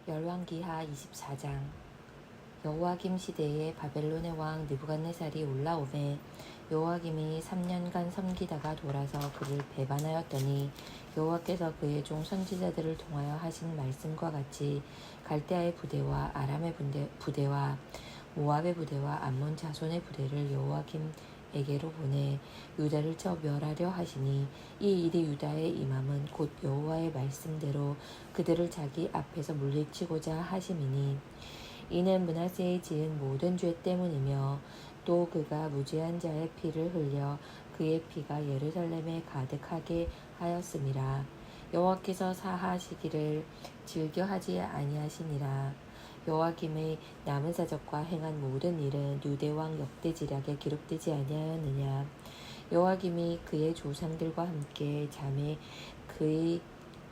열왕기하 24장. 여호와김 시대에 바벨론의 왕 느부갓네살이 올라오매 여호와김이 3년간 섬기다가 돌아서 그를 배반하였더니 여호와께서 그의 종 선지자들을 통하여 하신 말씀과 같이 갈대아의 부대와 아람의 부대와 모압의 부대와 암몬 자손의 부대를 여호와김에게로 보내 유다를 쳐 멸하려 하시니 이 일이 유다에 임함은 곧 여호와의 말씀대로 그들을 자기 앞에서 물리치고자 하심이니 이는 므낫세의 지은 모든 죄 때문이며 또 그가 무죄한 자의 피를 흘려 그의 피가 예루살렘에 가득하게 하였음이라. 여호와께서 사하시기를 즐겨하지 아니하시니라. 여호와김의 남은 사적과 행한 모든 일은 유대왕 역대지략에 기록되지 아니하였느냐. 여호와김이 그의 조상들과 함께 잠에 그의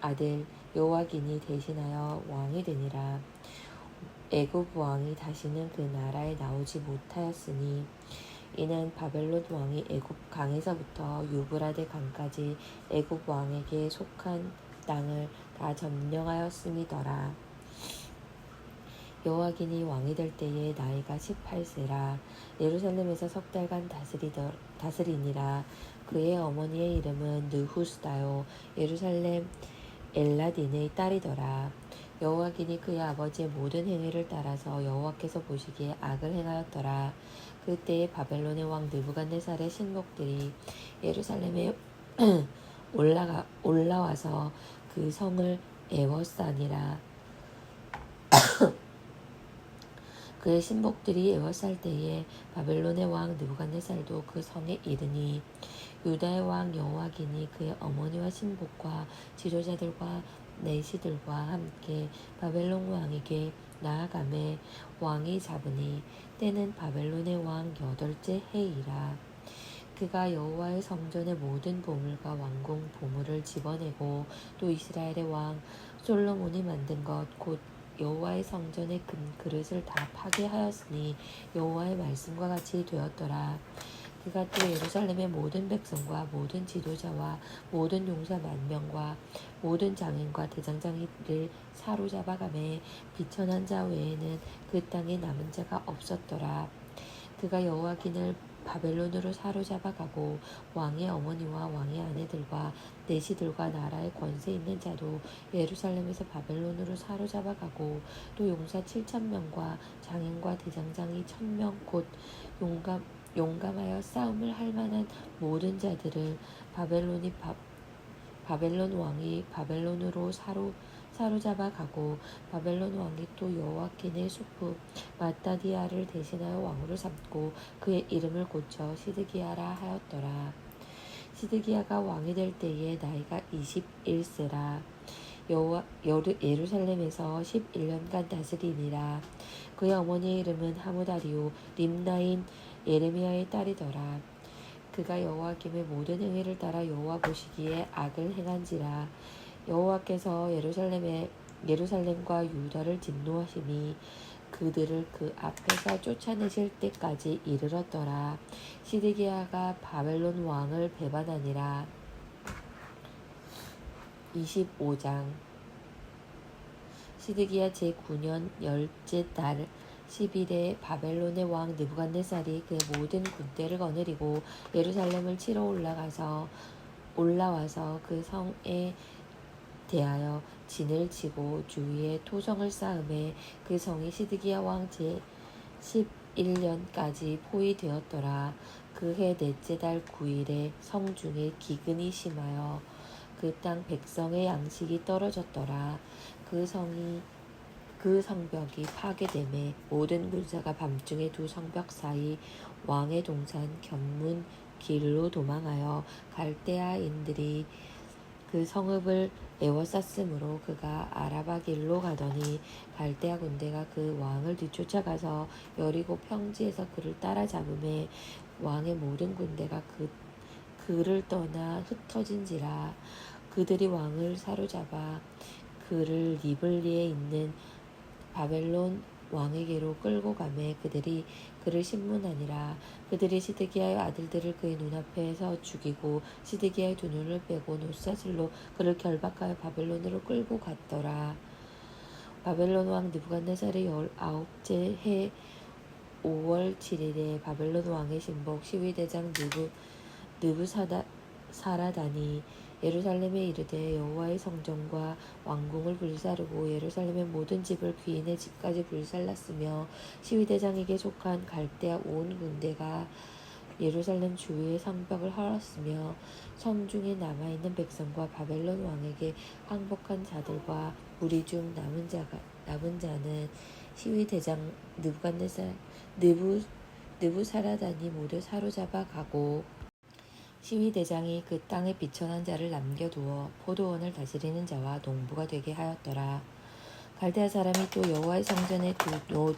아들 여호와긴이 대신하여 왕이 되니라. 애굽 왕이 다시는 그 나라에 나오지 못하였으니 이는 바벨론 왕이 애굽 강에서부터 유브라데 강까지 애굽 왕에게 속한 땅을 다 점령하였음이더라. 여호와긴이 왕이 될 때에 나이가 18세라. 예루살렘에서 석 달간 다스리니라. 그의 어머니의 이름은 느후스다요 예루살렘 엘라딘의 딸이더라. 여호와긴이 그의 아버지의 모든 행위를 따라서 여호와께서 보시기에 악을 행하였더라. 그때에 바벨론의 왕 느부갓네살의 신복들이 예루살렘에 올라와서 그 성을 에워싸니라. 그의 신복들이 에워쌀 때에 바벨론의 왕 느부갓네살도 그 성에 이르니 유다의 왕 여호와긴이 그의 어머니와 신복과 지도자들과 내시들과 함께 바벨론 왕에게 나아가매 왕이 잡으니 때는 바벨론의 왕 8째 해이라. 그가 여호와의 성전의 모든 보물과 왕궁 보물을 집어내고 또 이스라엘의 왕 솔로몬이 만든 것 곧 여호와의 성전의 금 그릇을 다 파괴하였으니 여호와의 말씀과 같이 되었더라. 그가 또 예루살렘의 모든 백성과 모든 지도자와 모든 용사 10,000명과 모든 장인과 대장장이를 사로잡아가매 비천한 자 외에는 그 땅에 남은 자가 없었더라. 그가 여호와긴을 바벨론으로 사로잡아가고 왕의 어머니와 왕의 아내들과 내시들과 나라의 권세 있는 자도 예루살렘에서 바벨론으로 사로잡아가고 또 용사 7,000명과 장인과 대장장이 1,000명 곧 용감하여 싸움을 할 만한 모든 자들을 바벨론 왕이 바벨론으로 사로잡아 가고 바벨론 왕이 또 여호와긴의 수프 마따디아를 대신하여 왕으로 삼고 그의 이름을 고쳐 시드기야라 하였더라. 시드기야가 왕이 될 때에 나이가 21세라. 예루살렘에서 11년간 다스리니라. 그의 어머니의 이름은 하무다리오 림나인 예레미야의 딸이더라. 그가 여호와김의 모든 행위를 따라 여호와 보시기에 악을 행한지라. 여호와께서 예루살렘과 유다를 진노하심이 그들을 그 앞에서 쫓아내실 때까지 이르렀더라. 시드기야가 바벨론 왕을 배반하니라. 25장. 시드기야 제9년 10째 달 10일에 바벨론의 왕 느부갓네살이 그의 모든 군대를 거느리고 예루살렘을 치러 올라와서 그 성에 대하여 진을 치고 주위에 토성을 쌓음에 그 성이 시드기야 왕 제11년까지 포위되었더라. 그 해 넷째 달 9일에 성 중에 기근이 심하여 그 땅 백성의 양식이 떨어졌더라. 그 성벽이 파괴되매 모든 군사가 밤중에 두 성벽 사이 왕의 동산 견문 길로 도망하여 갈대아인들이 그 성읍을 에워쌌으므로 그가 아라바 길로 가더니 갈대아 군대가 그 왕을 뒤쫓아가서 여리고 평지에서 그를 따라잡음에 왕의 모든 군대가 그를 떠나 흩어진지라. 그들이 왕을 사로잡아 그를 리블리에 있는 바벨론 왕에게로 끌고 가매 그들이 그를 신문하니라. 그들이 시드기야의 아들들을 그의 눈앞에서 죽이고 시드기야의 두 눈을 빼고 노사슬로 그를 결박하여 바벨론으로 끌고 갔더라. 바벨론 왕 느부갓네살의 19째 해 5월 7일에 바벨론 왕의 신복 시위대장 느부사라단이 예루살렘에 이르되 여호와의 성전과 왕궁을 불사르고 예루살렘의 모든 집을 귀인의 집까지 불살랐으며 시위대장에게 속한 갈대아 온 군대가 예루살렘 주위의 성벽을 헐었으며 성중에 남아있는 백성과 바벨론 왕에게 항복한 자들과 무리 중 남은 자는 시위대장 느부사라단이 모두 사로잡아 가고 시위대장이 그 땅에 비천한 자를 남겨두어 포도원을 다스리는 자와 농부가 되게 하였더라. 갈대아 사람이 또 여호와의 성전의 두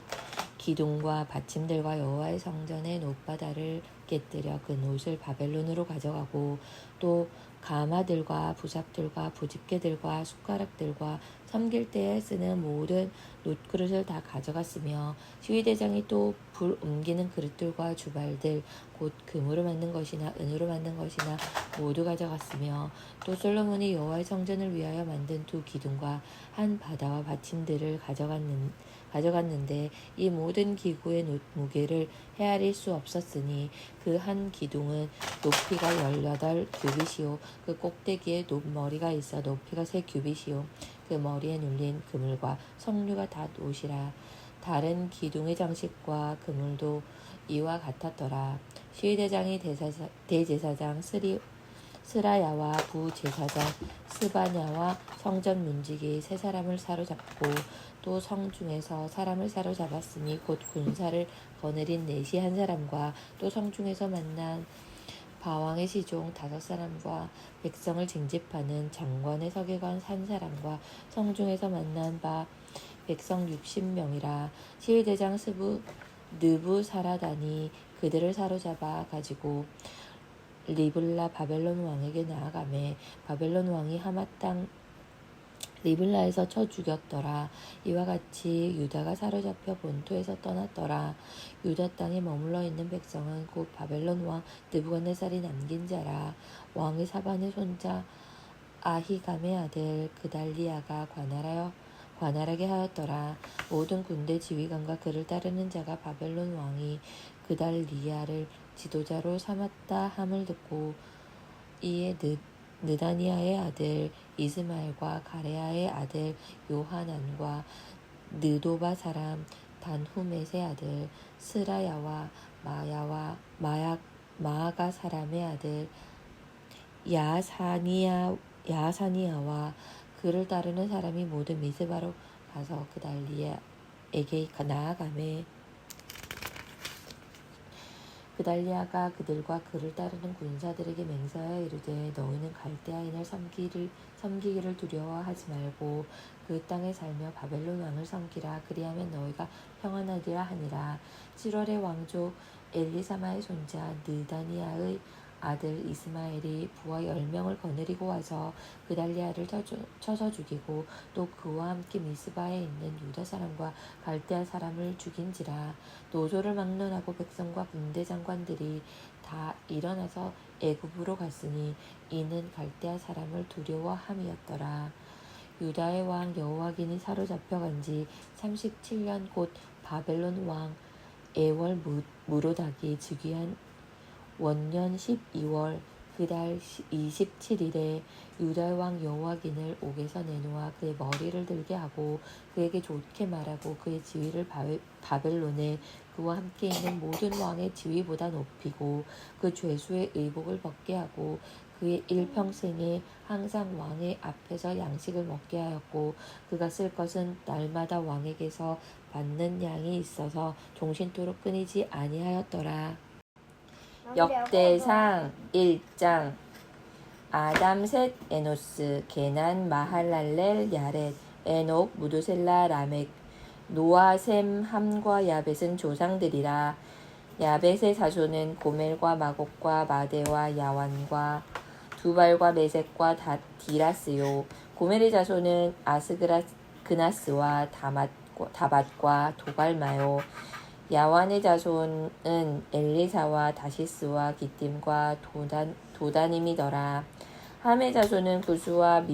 기둥과 받침들과 여호와의 성전의 놋바다를 깨뜨려 그 놋을 바벨론으로 가져가고 또 가마들과 부삽들과 부집개들과 숟가락들과 섬길 때에 쓰는 모든 놋그릇을 다 가져갔으며 시위대장이 또 불 옮기는 그릇들과 주발들 곧 금으로 만든 것이나 은으로 만든 것이나 모두 가져갔으며 또 솔로몬이 여호와의 성전을 위하여 만든 두 기둥과 한 바다와 받침들을 가져갔는데 이 모든 기구의 무게를 헤아릴 수 없었으니 그 한 기둥은 높이가 18규빗이요 그 꼭대기에 머리가 있어 높이가 3규빗이요 그 머리에 눌린 그물과 석류가 다 놋이라. 다른 기둥의 장식과 그물도 이와 같았더라. 시위대장이 대제사장 스라야와 부제사장 스바냐와 성전 문지기 세 사람을 사로잡고 또 성중에서 사람을 사로잡았으니 곧 군사를 거느린 넷이 한 사람과 또 성중에서 만난 바왕의 시종 5사람과 백성을 징집하는 장관의 서기관 한 사람과 성중에서 만난 바 백성 60명이라. 시위대장 느부사라단이 그들을 사로잡아 가지고 리블라 바벨론 왕에게 나아가매 바벨론 왕이 하마 땅 리블라에서 쳐 죽였더라. 이와 같이 유다가 사로잡혀 본토에서 떠났더라. 유다 땅에 머물러 있는 백성은 곧 바벨론 왕 느부갓네살이 남긴 자라. 왕의 사반의 손자 아히감의 아들 그달리아가 관할하게 하였더라. 모든 군대 지휘관과 그를 따르는 자가 바벨론 왕이 그달리아를 지도자로 삼았다 함을 듣고 이에 느다니아의 아들 이스마엘과 가레아의 아들 요하난과 느도바 사람 단후멧의 아들 스라야와 마아가 사람의 아들 야사니아와 그를 따르는 사람이 모두 미스바로 가서 그달리아에게 나아가매 그달리아가 그들과 그를 따르는 군사들에게 맹세하여 이르되 너희는 갈대아인을 섬기기를 두려워하지 말고 그 땅에 살며 바벨론 왕을 섬기라. 그리하면 너희가 평안하리라 하니라. 7월에 왕족 엘리사마의 손자 느다니아의 아들 이스마엘이 부하 10명을 거느리고 와서 그달리아를 쳐서 죽이고 또 그와 함께 미스바에 있는 유다 사람과 갈대아 사람을 죽인지라. 노소를 막론하고 백성과 군대 장관들이 다 일어나서 애굽으로 갔으니 이는 갈대아 사람을 두려워함이었더라. 유다의 왕 여호와긴이 사로잡혀 간지 37년 곧 바벨론 왕 에월 무로닥이 즉위한 원년 12월 그달 27일에 유다의 왕 여호와긴을 옥에서 내놓아 그의 머리를 들게 하고 그에게 좋게 말하고 그의 지위를 바벨론에 그와 함께 있는 모든 왕의 지위보다 높이고 그 죄수의 의복을 벗게 하고 그의 일평생에 항상 왕의 앞에서 양식을 먹게 하였고 그가 쓸 것은 날마다 왕에게서 받는 양이 있어서 종신토록 끊이지 아니하였더라. 역대상 1장. 아담 셋 에노스 게난 마할랄렐 야렛 에녹 무두셀라 라멕 노아 셈 함과 야벳은 조상들이라. 야벳의 자손은 고멜과 마곡과 마대와 야완과 두발과 메섹과 디라스요. 고멜의 자손은 아스그나스와 다밧과 도갈마요. 야완의 자손은 엘리사와 다시스와 기띔과 도다님이더라. 함의 자손은 구스와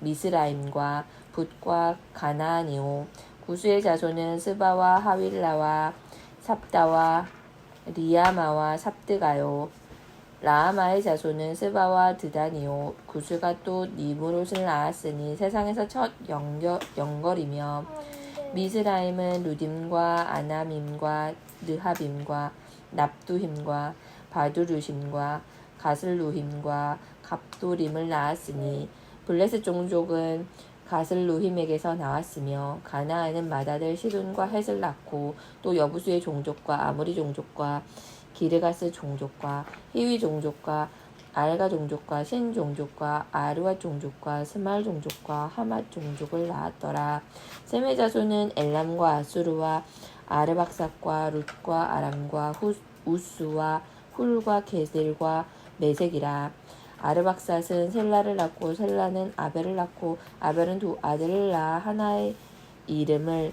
미스라임과 붓과 가나안이요. 구스의 자손은 스바와 하윌라와 삽다와 리아마와 삽드가요. 라하마의 자손은 스바와 드단이요. 구스가 또 니므롯을 낳았으니 세상에서 첫 영걸이며 미스라임은 루딤과 아나밈과 느하빔과 납두힘과 바두루심과 가슬루힘과 갑도림을 낳았으니 블레셋 종족은 가슬루힘에게서 나왔으며 가나안은 맏아들 시돈과 헷을 낳고 또 여부수의 종족과 아무리 종족과 기르가스 종족과 히위 종족과 알가 종족과 신 종족과 아르와 종족과 스말 종족과 하맛 종족을 낳았더라. 셈의 자손은 엘람과 아수르와 아르박삭과 룻과 아람과 우스와 훌과 게셀과 메색이라. 아르박삭은 셀라를 낳고 셀라는 아벨을 낳고 아벨은 두 아들을 낳아 하나의 이름을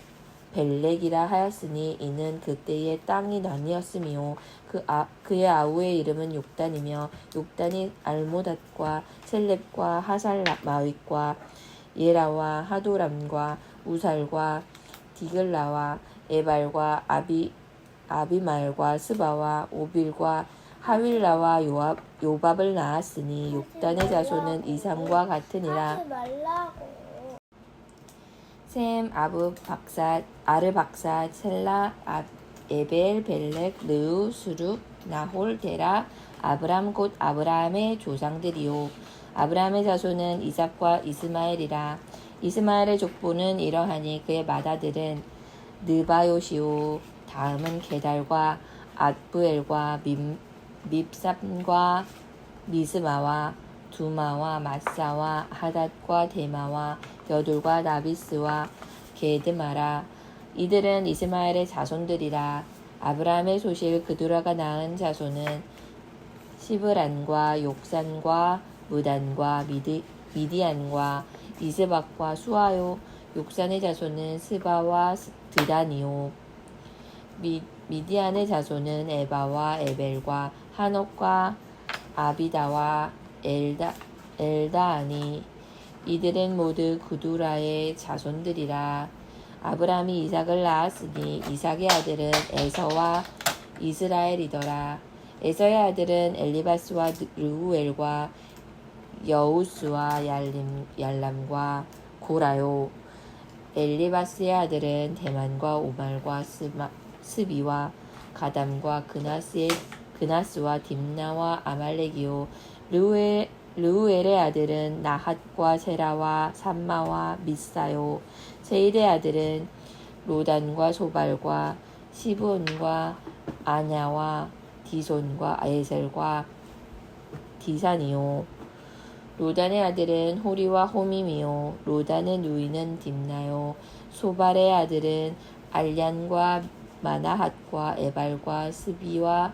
벨렉이라 하였으니 이는 그때의 땅이 나뉘었으며 그의 아우의 이름은 욕단이며 욕단이 알모닷과 셀렙과 하살마윗과 예라와 하도람과 우살과 디글라와 에발과 아비말과 스바와 오빌과 하윌라와 요밥을 낳았으니 욕단의 자손은 이삼과 같으니라. 하지 말라고. 셈, 아르박삿, 셀라, 에벨, 벨렉, 르우, 수룩, 나홀, 데라, 아브람 곧 아브라함의 조상들이요. 아브라함의 자손은 이삭과 이스마엘이라. 이스마엘의 족보는 이러하니 그의 맏아들은 느바요시오. 다음은 게달과 앗부엘과 밉삼과 미스마와 두마와 마사와 하닷과 데마와 여둘과 나비스와 게드마라. 이들은 이스마엘의 자손들이라. 아브라함의 소실 그두라가 낳은 자손은 시브란과 욕산과 무단과 미디안과 이스박과 수아요. 욕산의 자손은 스바와 드단이요. 미디안의 자손은 에바와 에벨과 한옥과 아비다와 엘다아니. 이들은 모두 구두라의 자손들이라. 아브라함이 이삭을 낳았으니 이삭의 아들은 에서와 이스라엘이더라. 에서의 아들은 엘리바스와 르우엘과 여우스와 얄람과 고라요. 엘리바스의 아들은 대만과 오말과 스비와 가담과 그나스와 딥나와 아말렉이요. 르우엘의 아들은 나핫과 세라와 삼마와 미사요. 세일의 아들은 로단과 소발과 시브온과 아냐와 디손과 에셀과 디산이요. 로단의 아들은 호리와 호밈이요. 로단의 누이는 딥나요. 소발의 아들은 알얀과 마나핫과 에발과 스비와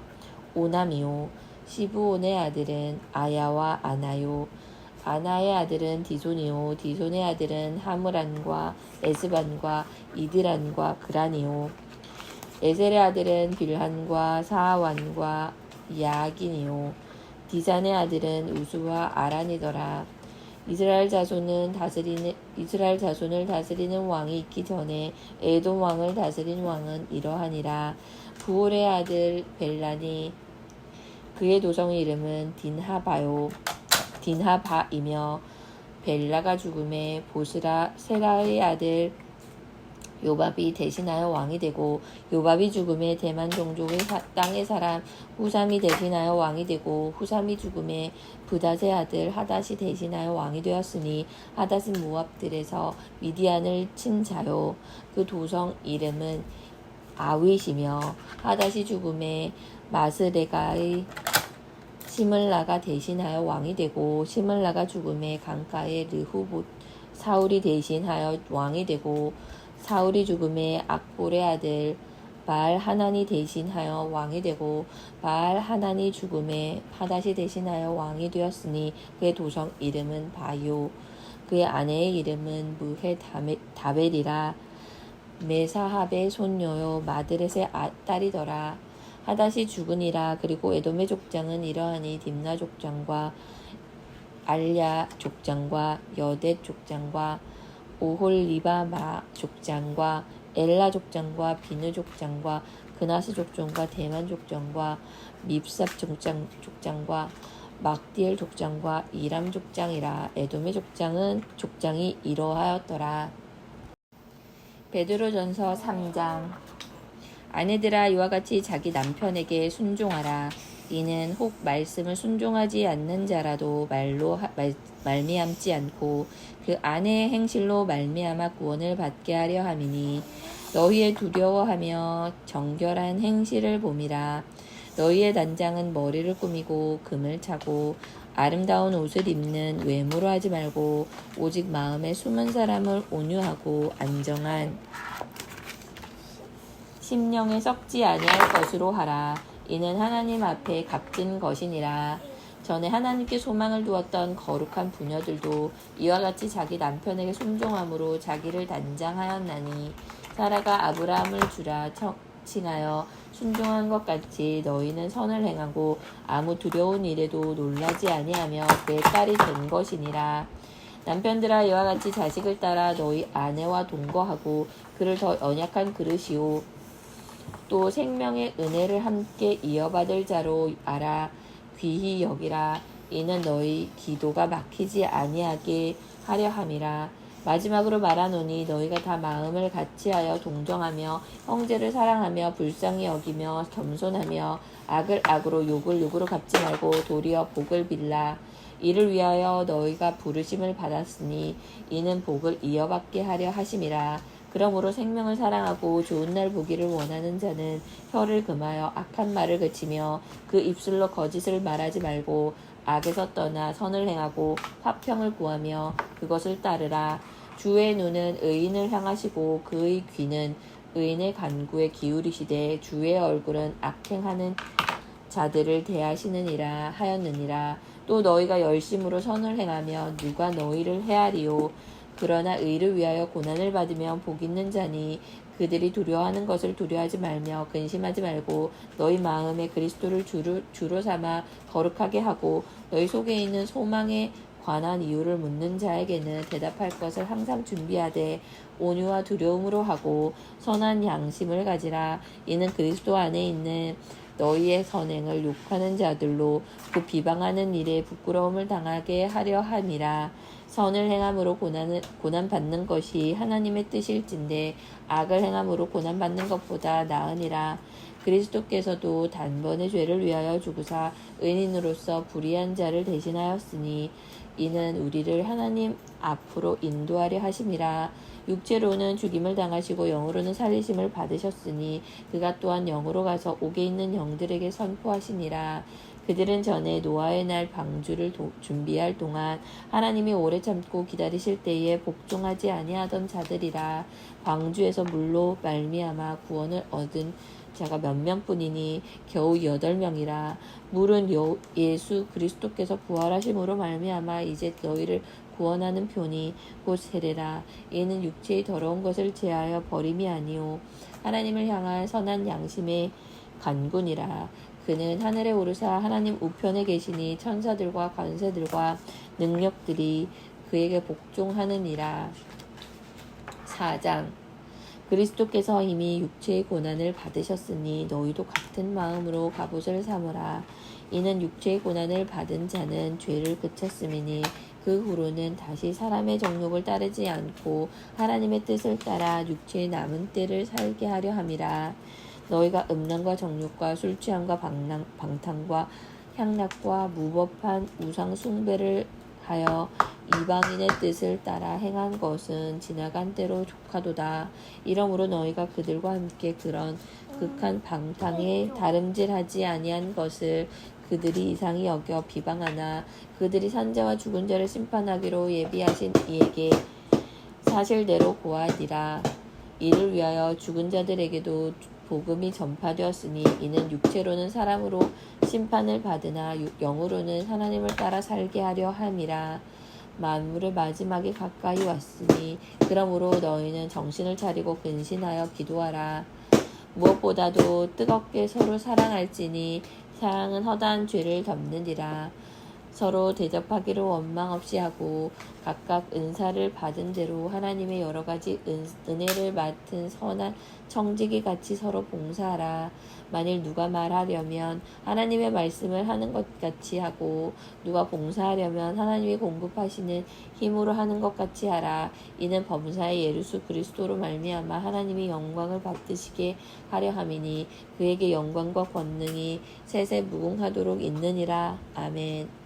오남이요. 시브온의 아들은 아야와 아나요. 아나의 아들은 디손이요. 디손의 아들은 하므란과 에스반과 이드란과 그란이요. 에셀의 아들은 빌한과 사완과 야긴이요. 디산의 아들은 우수와 아란이더라. 이스라엘 자손을 다스리는 왕이 있기 전에 에돔 왕을 다스린 왕은 이러하니라. 부올의 아들 벨란이 그의 도성 이름은 딘하바이며 벨라가 죽음에 보스라 세라의 아들 요밥이 대신하여 왕이 되고 요밥이 죽음에 대만 종족의 땅의 사람 후삼이 대신하여 왕이 되고 후삼이 죽음에 브닷의 아들 하닷이 대신하여 왕이 되었으니 하닷은 모압들에서 미디안을 친 자요. 그 도성 이름은 아윗이며 하닷이 죽음에 마스레가의 시물라가 대신하여 왕이 되고 시물라가 죽음에 강가의 르후봇 사울이 대신하여 왕이 되고 사울이 죽음에 악볼의 아들 바알 하난이 대신하여 왕이 되고 바알 하난이 죽음에 하닷이 대신하여 왕이 되었으니 그의 도성 이름은 바요. 그의 아내의 이름은 무헤 다벨이라. 메사합의 손녀요 마드렛의 딸이더라. 하닷이 죽으니라. 그리고 에돔의 족장은 이러하니 딥나 족장과 알야 족장과 여댓 족장과 오홀리바 마 족장과 엘라 족장과 비느 족장과 그나스 족장과 대만 족장과 밉삽 족장과 막디엘 족장과 이람 족장이라. 에돔의 족장이 이러하였더라. 베드로전서 3장. 아내들아 이와 같이 자기 남편에게 순종하라. 이는 혹 말씀을 순종하지 않는 자라도 말로 말미암지 않고 그 아내의 행실로 말미암아 구원을 받게 하려 함이니 너희의 두려워하며 정결한 행실을 봄이라. 너희의 단장은 머리를 꾸미고 금을 차고 아름다운 옷을 입는 외모로 하지 말고 오직 마음에 숨은 사람을 온유하고 안정한 심령에 썩지 아니할 것으로 하라. 이는 하나님 앞에 값진 것이니라. 전에 하나님께 소망을 두었던 거룩한 부녀들도 이와 같이 자기 남편에게 순종함으로 자기를 단장하였나니 사라가 아브라함을 주라 칭하여 순종한 것 같이 너희는 선을 행하고 아무 두려운 일에도 놀라지 아니하며 그의 딸이 된 것이니라. 남편들아 이와 같이 자식을 따라 너희 아내와 동거하고 그를 더 연약한 그릇이요 또 생명의 은혜를 함께 이어받을 자로 알아 귀히 여기라. 이는 너희 기도가 막히지 아니하게 하려 함이라. 마지막으로 말하노니 너희가 다 마음을 같이하여 동정하며 형제를 사랑하며 불쌍히 여기며 겸손하며 악을 악으로 욕을 욕으로 갚지 말고 도리어 복을 빌라. 이를 위하여 너희가 부르심을 받았으니 이는 복을 이어받게 하려 하심이라. 그러므로 생명을 사랑하고 좋은 날 보기를 원하는 자는 혀를 금하여 악한 말을 그치며 그 입술로 거짓을 말하지 말고 악에서 떠나 선을 행하고 화평을 구하며 그것을 따르라. 주의 눈은 의인을 향하시고 그의 귀는 의인의 간구에 기울이시되 주의 얼굴은 악행하는 자들을 대하시느니라 하였느니라. 또 너희가 열심으로 선을 행하며 누가 너희를 헤아리요. 그러나 의를 위하여 고난을 받으면 복 있는 자니 그들이 두려워하는 것을 두려워하지 말며 근심하지 말고 너희 마음에 그리스도를 주로 삼아 거룩하게 하고 너희 속에 있는 소망에 관한 이유를 묻는 자에게는 대답할 것을 항상 준비하되 온유와 두려움으로 하고 선한 양심을 가지라. 이는 그리스도 안에 있는 너희의 선행을 욕하는 자들로 그 비방하는 일에 부끄러움을 당하게 하려 함이라. 선을 행함으로 고난 받는 것이 하나님의 뜻일진데 악을 행함으로 고난 받는 것보다 나으니라. 그리스도께서도 단번에 죄를 위하여 죽으사 의인으로서 불의한 자를 대신하였으니 이는 우리를 하나님 앞으로 인도하려 하심이라. 육체로는 죽임을 당하시고 영으로는 살리심을 받으셨으니 그가 또한 영으로 가서 옥에 있는 영들에게 선포하시니라. 그들은 전에 노아의 날 방주를 준비할 동안 하나님이 오래 참고 기다리실 때에 복종하지 아니하던 자들이라. 방주에서 물로 말미암아 구원을 얻은 자가 몇 명뿐이니 겨우 8명이라. 물은 예수 그리스도께서 부활하심으로 말미암아 이제 너희를 구원하는 표니 곧 세례라. 이는 육체의 더러운 것을 제하여 버림이 아니오 하나님을 향한 선한 양심의 간군이라. 그는 하늘에 오르사 하나님 우편에 계시니 천사들과 관세들과 능력들이 그에게 복종하느니라. 4장. 그리스도께서 이미 육체의 고난을 받으셨으니 너희도 같은 마음으로 갑옷을 삼으라. 이는 육체의 고난을 받은 자는 죄를 그쳤음이니 그 후로는 다시 사람의 정욕을 따르지 않고 하나님의 뜻을 따라 육체의 남은 때를 살게 하려 함이라. 너희가 음란과 정욕과 술취함과 방탕과 향락과 무법한 우상 숭배를 하여 이방인의 뜻을 따라 행한 것은 지나간 때로 족하도다. 이러므로 너희가 그들과 함께 그런 극한 방탕에 다름질하지 아니한 것을 그들이 이상히 여겨 비방하나 그들이 산자와 죽은 자를 심판하기로 예비하신 이에게 사실대로 고하니라. 이를 위하여 죽은 자들에게도 복음이 전파되었으니 이는 육체로는 사람으로 심판을 받으나 영으로는 하나님을 따라 살게 하려 함이라. 만물의 마지막이 가까이 왔으니 그러므로 너희는 정신을 차리고 근신하여 기도하라. 무엇보다도 뜨겁게 서로 사랑할지니 사랑은 허다한 죄를 덮느니라. 서로 대접하기로 원망 없이 하고 각각 은사를 받은 대로 하나님의 여러 가지 은혜를 맡은 선한 청지기 같이 서로 봉사하라. 만일 누가 말하려면 하나님의 말씀을 하는 것 같이 하고 누가 봉사하려면 하나님이 공급하시는 힘으로 하는 것 같이 하라. 이는 범사의 예수 그리스도로 말미암아 하나님이 영광을 받으시게 하려 함이니 그에게 영광과 권능이 세세 무궁하도록 있느니라. 아멘.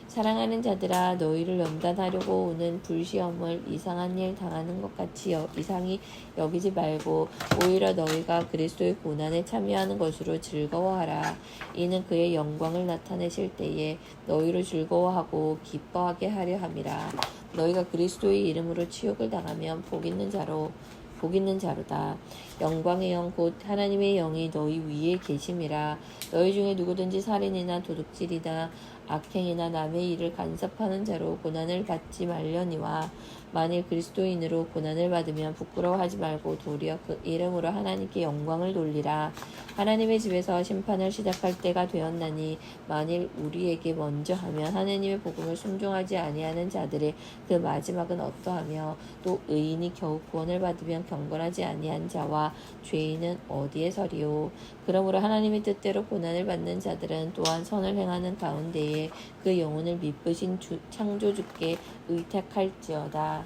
사랑하는 자들아, 너희를 연단하려고 오는 불시험을 이상한 일 당하는 것 같이 이상히 여기지 말고 오히려 너희가 그리스도의 고난에 참여하는 것으로 즐거워하라. 이는 그의 영광을 나타내실 때에 너희를 즐거워하고 기뻐하게 하려 함이라. 너희가 그리스도의 이름으로 치욕을 당하면 복 있는 자로다. 영광의 영 곧 하나님의 영이 너희 위에 계심이라. 너희 중에 누구든지 살인이나 도둑질이나 악행이나 남의 일을 간섭하는 자로 고난을 받지 말려니와 만일 그리스도인으로 고난을 받으면 부끄러워하지 말고 도리어 그 이름으로 하나님께 영광을 돌리라. 하나님의 집에서 심판을 시작할 때가 되었나니 만일 우리에게 먼저 하면 하나님의 복음을 순종하지 아니하는 자들의 그 마지막은 어떠하며 또 의인이 겨우 구원을 받으면 경건하지 아니한 자와 죄인은 어디에 서리요. 그러므로 하나님의 뜻대로 고난을 받는 자들은 또한 선을 행하는 가운데에 그 영혼을 미쁘신 창조주께 의탁할지어다.